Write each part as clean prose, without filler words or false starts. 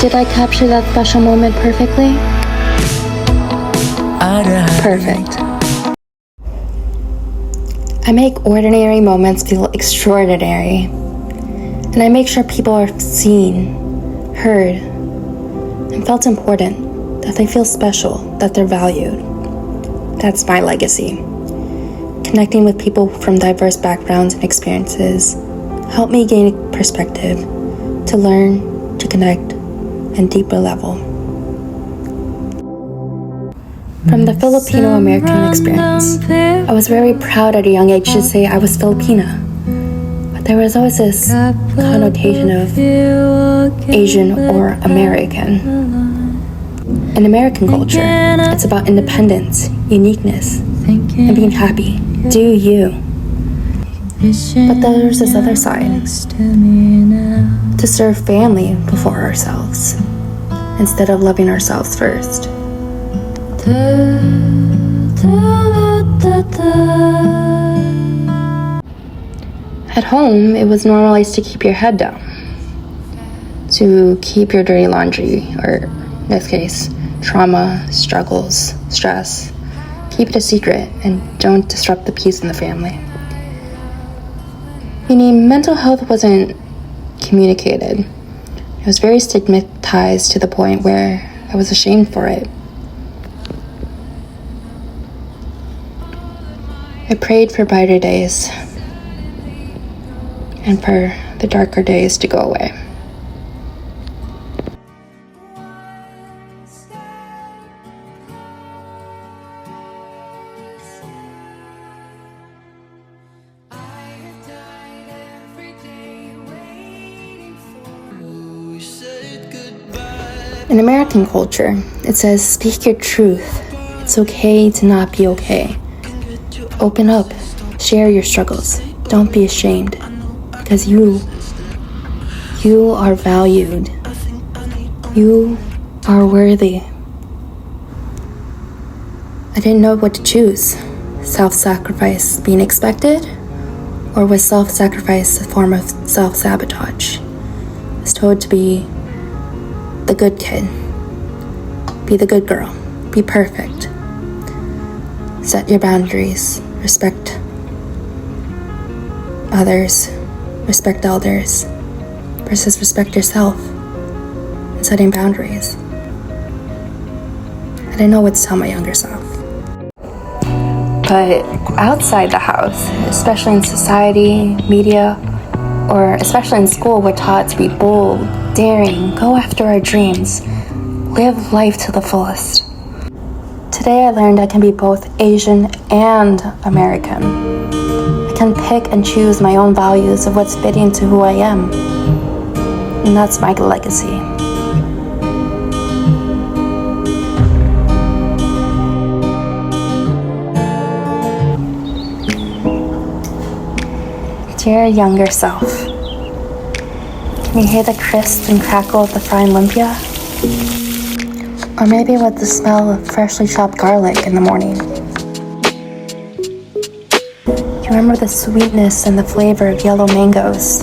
Did I capture that special moment perfectly? Perfect. I make ordinary moments feel extraordinary. And I make sure people are seen, heard, and felt important, that they feel special, that they're valued. That's my legacy. Connecting with people from diverse backgrounds and experiences helped me gain perspective to learn, to connect, and deeper level. From the Filipino-American experience, I was very proud at a young age to say I was Filipina. But there was always this connotation of Asian or American. In American culture, it's about independence, uniqueness, and being happy. Do you. But there's this other side. To serve family before ourselves, instead of loving ourselves first. At home, it was normalized to keep your head down, to keep your dirty laundry, or in this case, trauma, struggles, stress. Keep it a secret and don't disrupt the peace in the family. Meaning, mental health wasn't communicated. It was very stigmatized to the point where I was ashamed for it. I prayed for brighter days and for the darker days to go away. In American culture, it says, speak your truth. It's okay to not be okay. Open up, share your struggles. Don't be ashamed, because you are valued. You are worthy. I didn't know what to choose. Self-sacrifice being expected, or was self-sacrifice a form of self-sabotage? I was told to be the good kid, be the good girl, be perfect. Set your boundaries, respect others, respect elders, versus respect yourself and setting boundaries. I didn't know what to tell my younger self. But outside the house, especially in society, media, or especially in school, we're taught to be bold, daring, go after our dreams, live life to the fullest. Today I learned I can be both Asian and American. I can pick and choose my own values of what's fitting to who I am. And that's my legacy. Dear younger self, can you hear the crisp and crackle of the frying lumpia? Or maybe with the smell of freshly chopped garlic in the morning. You remember the sweetness and the flavor of yellow mangoes.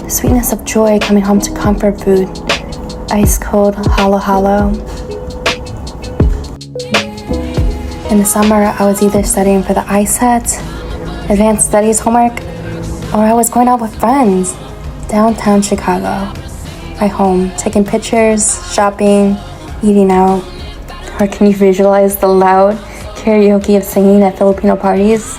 The sweetness of joy coming home to comfort food, ice cold halo halo. In the summer, I was either studying for the ISET, advanced studies homework, or I was going out with friends, downtown Chicago, my home, taking pictures, shopping, eating out. Or can you visualize the loud karaoke of singing at Filipino parties?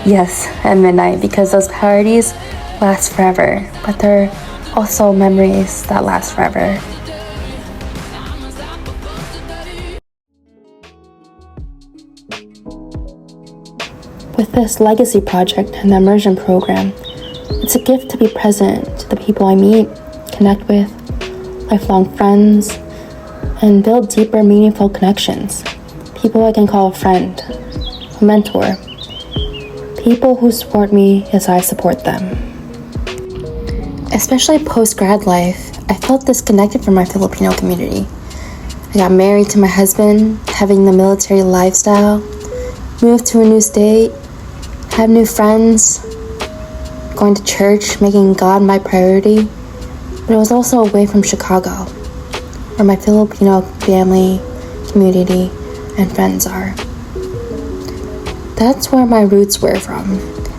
Yes, at midnight, because those parties last forever, but they're also memories that last forever. With this legacy project and the immersion program, it's a gift to be present to the people I meet, connect with, lifelong friends, and build deeper, meaningful connections. People I can call a friend, a mentor, people who support me as I support them. Especially post-grad life, I felt disconnected from my Filipino community. I got married to my husband, having the military lifestyle, moved to a new state, have new friends, going to church, making God my priority, but it was also away from Chicago, where my Filipino family, community, and friends are. That's where my roots were from,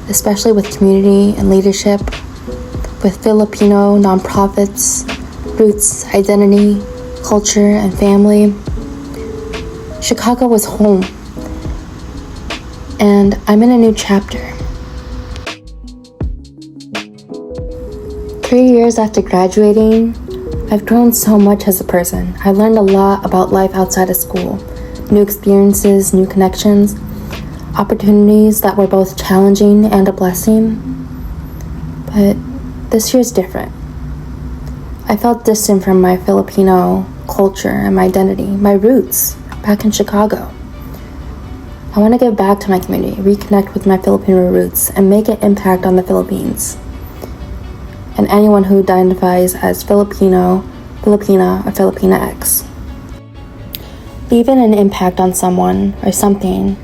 especially with community and leadership, with Filipino nonprofits, roots, identity, culture, and family. Chicago was home, and I'm in a new chapter. 3 years after graduating, I've grown so much as a person. I learned a lot about life outside of school, new experiences, new connections, opportunities that were both challenging and a blessing. But this year's different. I felt distant from my Filipino culture and my identity, my roots, back in Chicago. I want to give back to my community, reconnect with my Filipino roots, and make an impact on the Philippines and anyone who identifies as Filipino, Filipina, or Filipina X. Leaving an impact on someone or something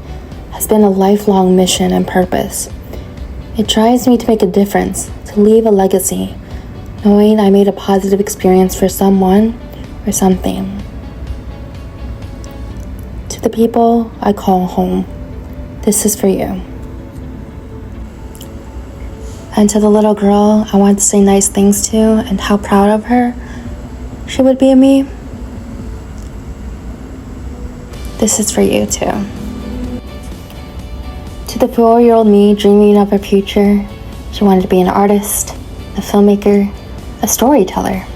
has been a lifelong mission and purpose. It drives me to make a difference, to leave a legacy, knowing I made a positive experience for someone or something. To the people I call home, this is for you. And to the little girl I want to say nice things to and how proud of her she would be of me, this is for you too. To the 4-year-old me dreaming of her future, she wanted to be an artist, a filmmaker, a storyteller.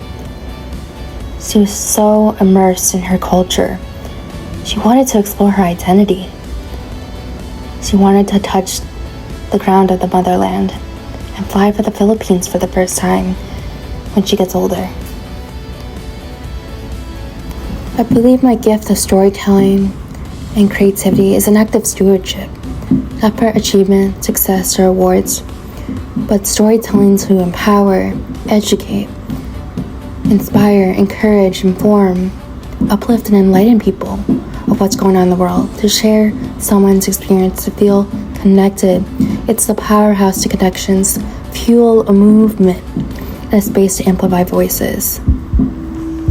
She was so immersed in her culture. She wanted to explore her identity. She wanted to touch the ground of the motherland and fly for the Philippines for the first time when she gets older. I believe my gift of storytelling and creativity is an act of stewardship, not for achievement, success, or awards, but storytelling to empower, educate, inspire, encourage, inform, uplift, and enlighten people of what's going on in the world, to share someone's experience, to feel connected. It's the powerhouse to connections, fuel a movement, and a space to amplify voices.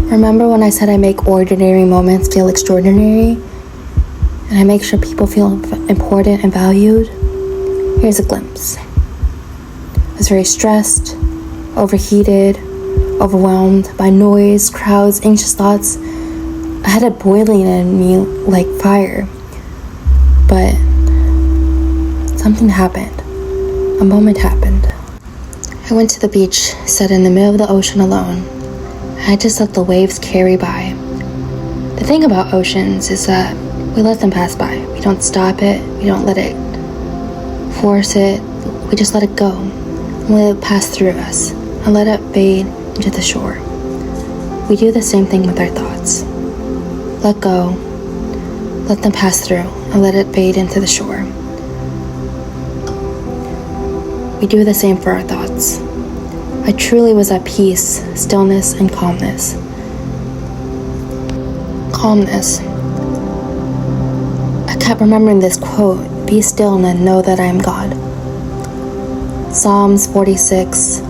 Remember when I said I make ordinary moments feel extraordinary, and I make sure people feel important and valued? Here's a glimpse. I was very stressed, overheated, overwhelmed by noise, crowds, anxious thoughts. I had it boiling in me like fire. But something happened. A moment happened. I went to the beach, sat in the middle of the ocean alone. I just let the waves carry by. The thing about oceans is that we let them pass by. We don't stop it. We don't let it force it. We just let it go. And let it pass through us and let it fade into the shore. We do the same thing with our thoughts. Let go, let them pass through, and let it fade into the shore. We do the same for our thoughts. I truly was at peace, stillness, and calmness. Calmness. I kept remembering this quote, "Be still and know that I am God." Psalms 46,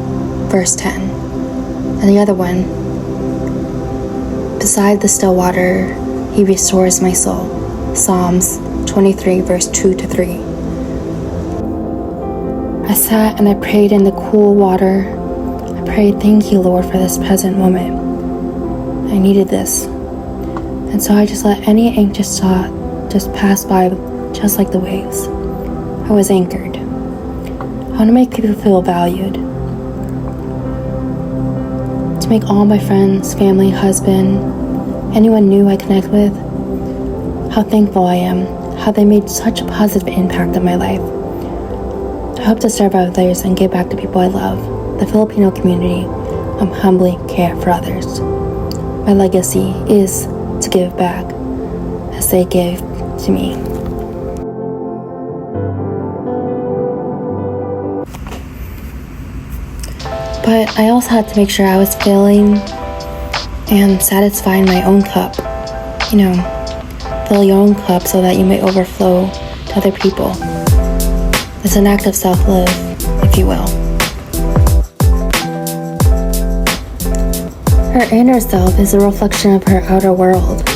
verse 10. And the other one, "Beside the still water, He restores my soul." Psalms 23, verse 2 to 3. I sat and I prayed in the cool water. I prayed, "Thank you, Lord, for this present moment. I needed this." And so I just let any anxious thought just pass by, just like the waves. I was anchored. I want to make people feel valued. To make all my friends, family, husband, anyone new I connect with, how thankful I am, how they made such a positive impact on my life. I hope to serve others and give back to people I love, the Filipino community. I'm humbly care for others. My legacy is to give back as they gave to me. But I also had to make sure I was filling and satisfying my own cup. You know, fill your own cup so that you may overflow to other people. It's an act of self-love, if you will. Her inner self is a reflection of her outer world.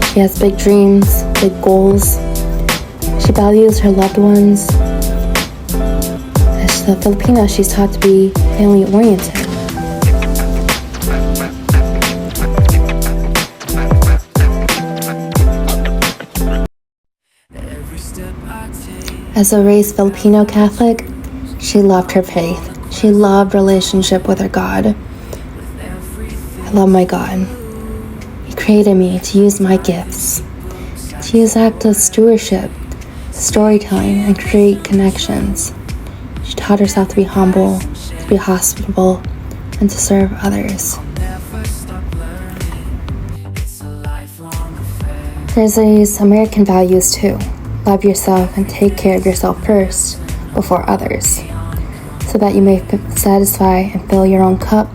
She has big dreams, big goals. She values her loved ones. As a Filipino, she's taught to be family-oriented. As a raised Filipino Catholic, she loved her faith. She loved relationship with her God. I love my God. He created me to use my gifts, to use act of stewardship, storytelling, and create connections. She taught herself to be humble, to be hospitable, and to serve others. There's these American values too. Love yourself and take care of yourself first before others, so that you may satisfy and fill your own cup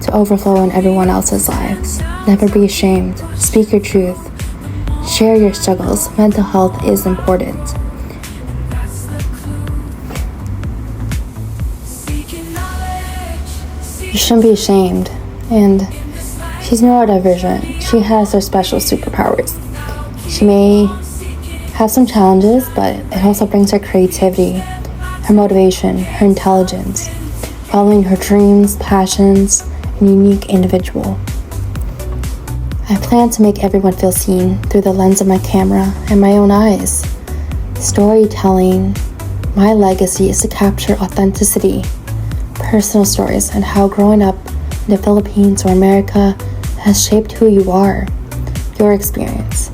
to overflow in everyone else's lives. Never be ashamed. Speak your truth. Share your struggles. Mental health is important. You shouldn't be ashamed. And she's neurodivergent. She has her special superpowers. She may have some challenges, but it also brings her creativity, her motivation, her intelligence, following her dreams, passions, and unique individual. I plan to make everyone feel seen through the lens of my camera and my own eyes. Storytelling, my legacy is to capture authenticity, personal stories, and how growing up in the Philippines or America has shaped who you are, your experience.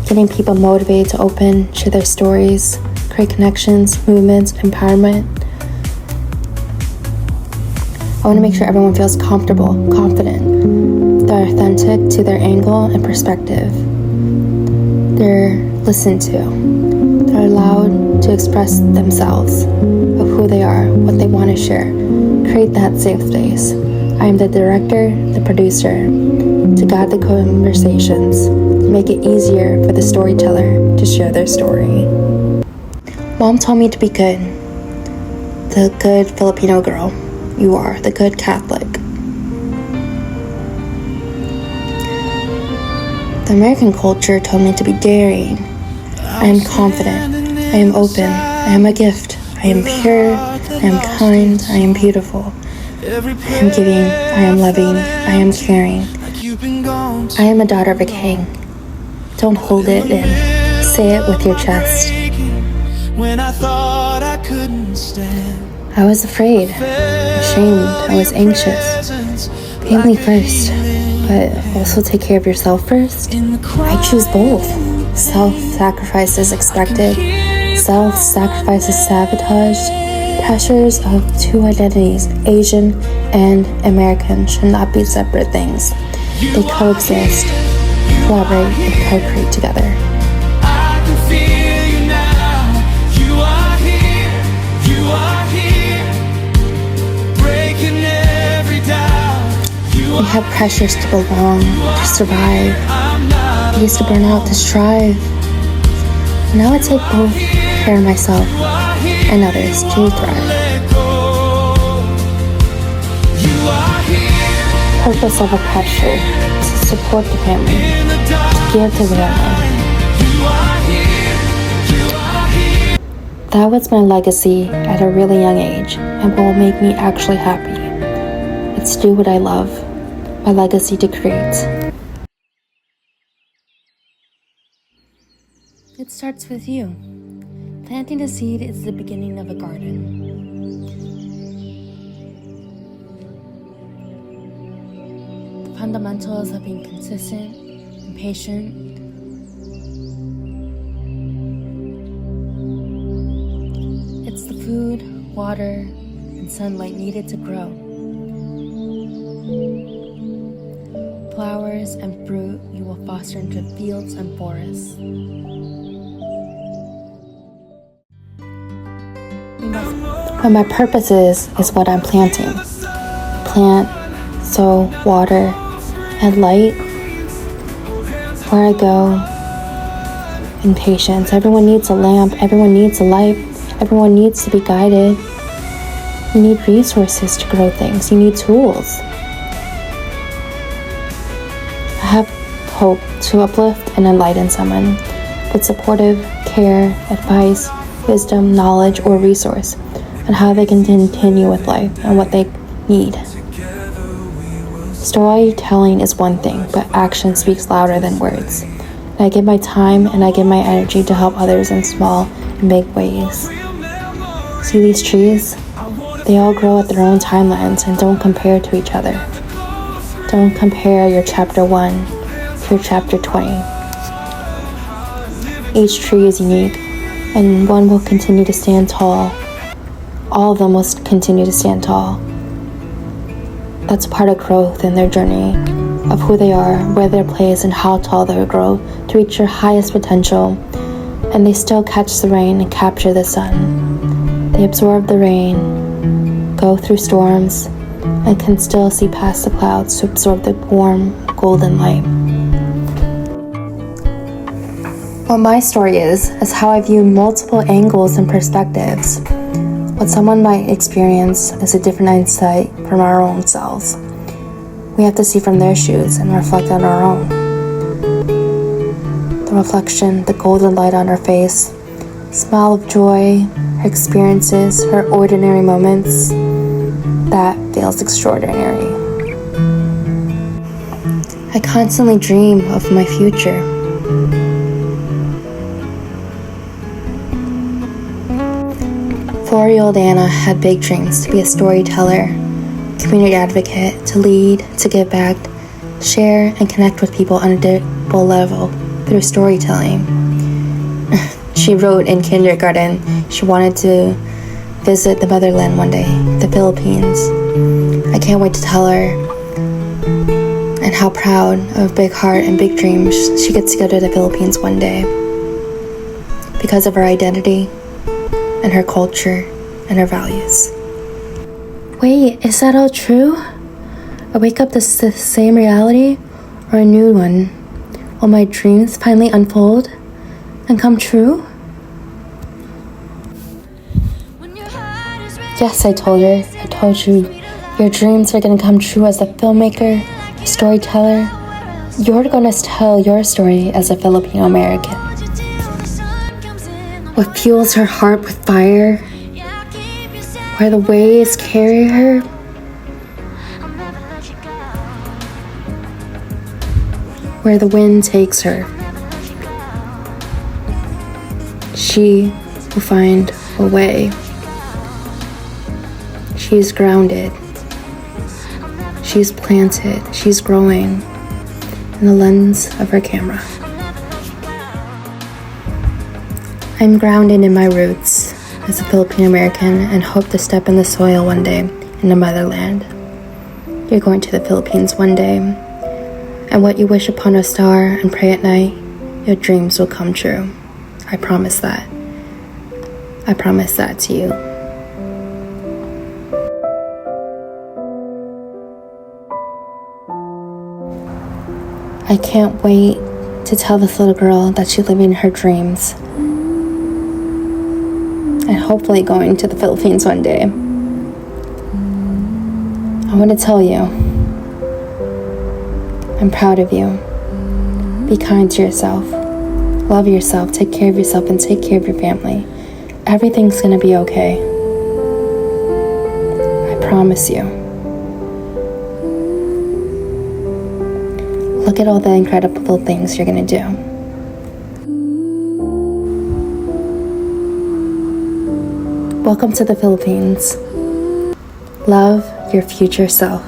Getting people motivated to open, share their stories, create connections, movements, empowerment. I want to make sure everyone feels comfortable, confident. They're authentic to their angle and perspective. They're listened to. They're allowed to express themselves of who they are, what they want to share. Create that safe space. I am the director, the producer, to guide the conversations, to make it easier for the storyteller to share their story. Mom told me to be good. The good Filipino girl. You are the good Catholic. The American culture told me to be daring. I am confident. I am open. I am a gift. I am pure. I am kind. I am beautiful. I am giving. I am loving. I am caring. I am a daughter of a king. Don't hold it in. Say it with your chest. I was afraid, ashamed, I was anxious. Family first, but also take care of yourself first. I choose both. Self-sacrifice is expected. Self-sacrifice is sabotaged. Pressures of two identities, Asian and American, should not be separate things. They coexist, collaborate, and co-create together. We have pressures to belong, to survive. I used to burn out to strive. Now I take both care of myself and others to thrive. Purpose of a pressure is to support the family, to give to the family. That was my legacy at a really young age and will make me actually happy. It's do what I love, my legacy to create. It starts with you. Planting a seed is the beginning of a garden. The fundamentals of being consistent and patient. It's the food, water, and sunlight needed to grow. Flowers and fruit you will foster into fields and forests. What my purpose is what I'm planting. Plant, sow, water, and light. Where I go, in patience. Everyone needs a lamp. Everyone needs a light. Everyone needs to be guided. You need resources to grow things. You need tools. I have hope to uplift and enlighten someone with supportive care, advice, wisdom, knowledge, or resource on how they can continue with life and what they need. Storytelling is one thing, but action speaks louder than words. And I give my time and I give my energy to help others in small and big ways. See these trees? They all grow at their own timelines and don't compare to each other. Don't compare your chapter 1 to your chapter 20. Each tree is unique, and one will continue to stand tall. All of them will continue to stand tall. That's part of growth in their journey of who they are, where they're placed, and how tall they'll grow to reach their highest potential. And they still catch the rain and capture the sun. They absorb the rain, go through storms, and can still see past the clouds to absorb the warm, golden light. What my story is how I view multiple angles and perspectives. What someone might experience is a different insight from our own selves. We have to see from their shoes and reflect on our own. The reflection, the golden light on her face, smile of joy, her experiences, her ordinary moments, that feels extraordinary. I constantly dream of my future. Four-year-old Anna had big dreams to be a storyteller, community advocate, to lead, to give back, share, and connect with people on a deeper level through storytelling. She wrote in kindergarten she wanted to visit the motherland one day, the Philippines. I can't wait to tell her, and how proud of big heart and big dreams she gets to go to the Philippines one day because of her identity and her culture and her values. Wait, is that all true? I wake up to the same reality or a new one? Will my dreams finally unfold and come true? Yes, I told her. I told you, your dreams are gonna come true as a filmmaker, a storyteller. You're gonna tell your story as a Filipino American. What fuels her heart with fire, where the waves carry her, where the wind takes her. She will find a way. She's grounded. She's planted. She's growing in the lens of her camera. I'm grounded in my roots as a Filipino American and hope to step in the soil one day in the motherland. You're going to the Philippines one day, and what you wish upon a star and pray at night, your dreams will come true. I promise that. I promise that to you. I can't wait to tell this little girl that she's living her dreams and hopefully going to the Philippines one day. I want to tell you, I'm proud of you. Be kind to yourself. Love yourself, take care of yourself, and take care of your family. Everything's gonna be okay. I promise you. Look at all the incredible things you're gonna do. Welcome to the Philippines. Love your future self.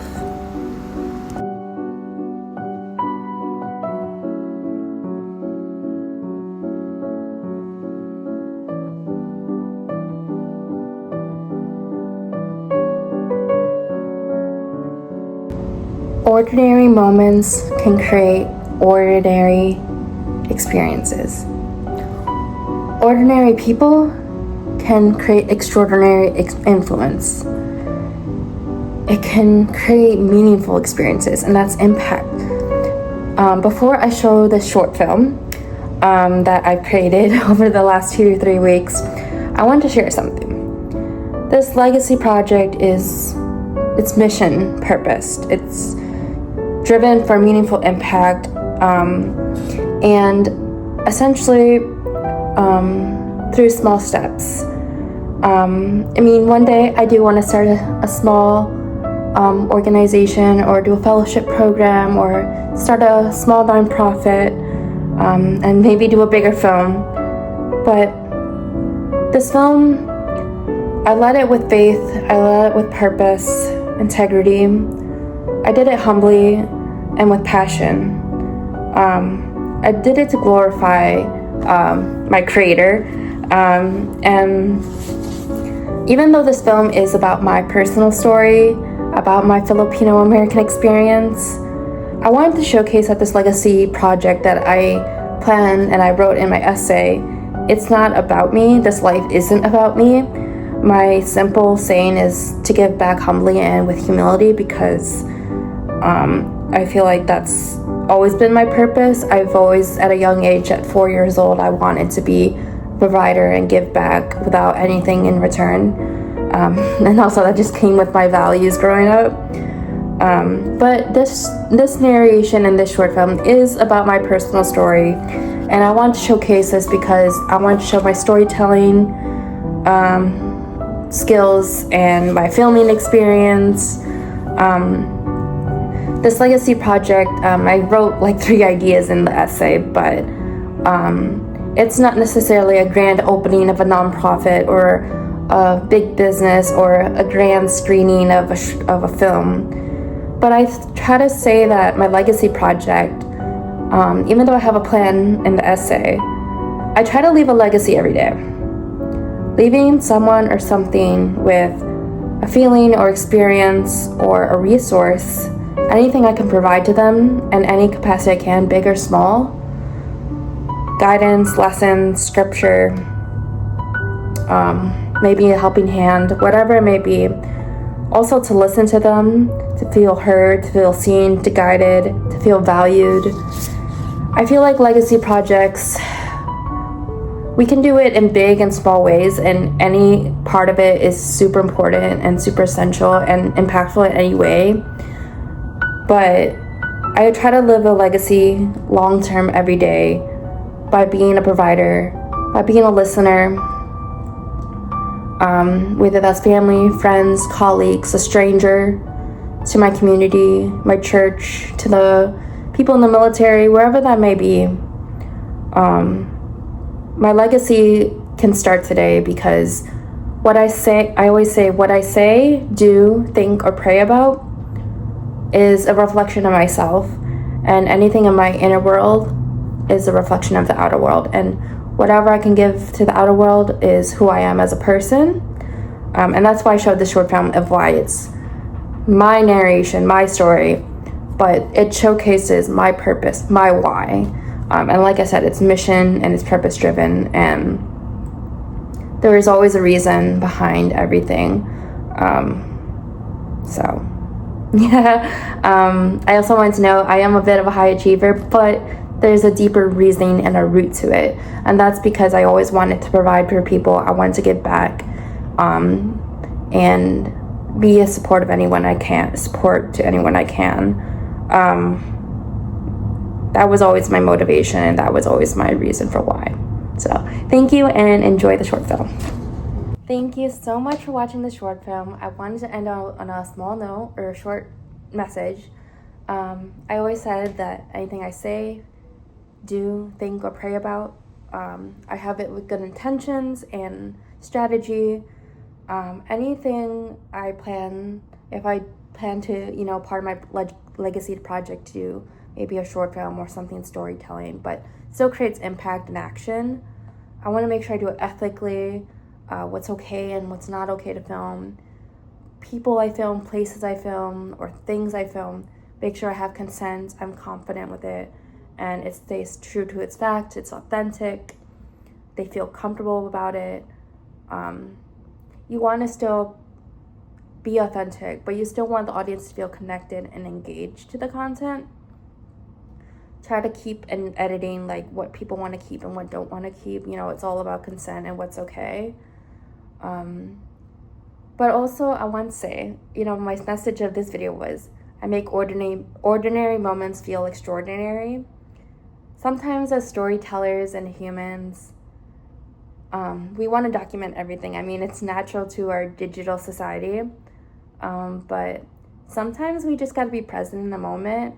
Ordinary moments can create ordinary experiences. Ordinary people can create extraordinary influence. It can create meaningful experiences, and that's impact. Before I show this short film that I've created over the last 2 to 3 weeks, I want to share something. This legacy project is its mission purposed. It's driven for meaningful impact, and essentially through small steps. I mean, one day I do want to start a small organization, or do a fellowship program, or start a small nonprofit, and maybe do a bigger film. But this film, I led it with faith, I led it with purpose, integrity. I did it humbly and with passion. I did it to glorify my creator. And even though this film is about my personal story, about my Filipino American experience, I wanted to showcase that this legacy project that I planned and I wrote in my essay, it's not about me. This life isn't about me. My simple saying is to give back humbly and with humility, because I feel like that's always been my purpose. I've always, at a young age, at 4 years old, I wanted to be a provider and give back without anything in return. And also that just came with my values growing up. But this narration in this short film is about my personal story, and I want to showcase this because I want to show my storytelling skills and my filming experience. This legacy project, I wrote like 3 ideas in the essay, but it's not necessarily a grand opening of a nonprofit or a big business or a grand screening of a film. But I try to say that my legacy project, even though I have a plan in the essay, I try to leave a legacy every day. Leaving someone or something with a feeling or experience or a resource, anything I can provide to them in any capacity I can, big or small. Guidance, lessons, scripture, maybe a helping hand, whatever it may be. Also to listen to them, to feel heard, to feel seen, to guided, to feel valued. I feel like legacy projects, we can do it in big and small ways, and any part of it is super important and super essential and impactful in any way. But I try to live a legacy long-term every day by being a provider, by being a listener, whether that's family, friends, colleagues, a stranger, to my community, my church, to the people in the military, wherever that may be. My legacy can start today, because I always say, what I say, do, think, or pray about is a reflection of myself, and anything in my inner world is a reflection of the outer world, and whatever I can give to the outer world is who I am as a person. And that's why I showed the short film of why it's my narration, my story, but it showcases my purpose, my why. And like I said, it's mission and it's purpose driven, and there is always a reason behind everything. So yeah. I also wanted to know, I am a bit of a high achiever, but there's a deeper reasoning and a root to it, and that's because I always wanted to provide for people. I wanted to give back, and be a support to anyone I can. That was always my motivation, and that was always my reason for why. So thank you, and enjoy the short film. Thank you so much for watching the short film. I wanted to end on a small note, or a short message. I always said that anything I say, do, think, or pray about, I have it with good intentions and strategy. Anything I plan, if I plan to, part of my legacy project, to do maybe a short film or something storytelling, but still creates impact and action, I want to make sure I do it ethically, what's okay and what's not okay to film, people I film, places I film, or things I film. Make sure I have consent, I'm confident with it, and it stays true to its fact, it's authentic, they feel comfortable about it. You want to still be authentic, but you still want the audience to feel connected and engaged to the content. Try to keep in editing like what people want to keep and what don't want to keep. It's all about consent and what's okay. But also I want to say, my message of this video was, I make ordinary moments feel extraordinary. Sometimes as storytellers and humans, we want to document everything. I mean, it's natural to our digital society, but sometimes we just got to be present in the moment,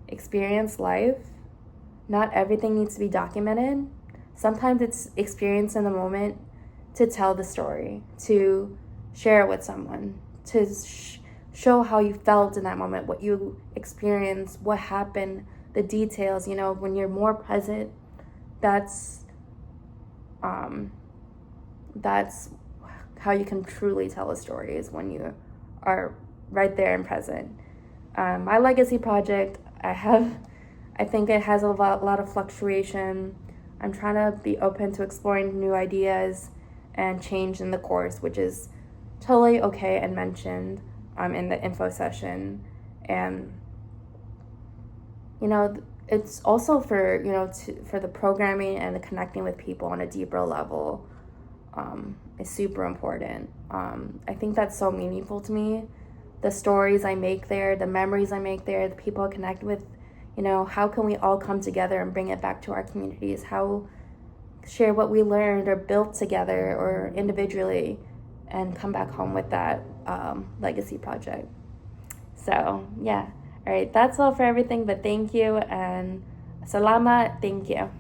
experience life. Not everything needs to be documented. Sometimes it's experience in the moment to tell the story, to share it with someone, to show how you felt in that moment, what you experienced, what happened, the details. You know, when you're more present, that's how you can truly tell a story, is when you are right there and present. My legacy project, I think it has a lot of fluctuation. I'm trying to be open to exploring new ideas and change in the course, which is totally okay and mentioned in the info session. And you know, it's also for, you know, for the programming and the connecting with people on a deeper level is super important. I think that's so meaningful to me. The stories I make there, the memories I make there, the people I connect with, you know, how can we all come together and bring it back to our communities? How share what we learned or built together or individually and come back home with that legacy project. So, yeah. All right, that's all for everything, but thank you, and salamat, thank you.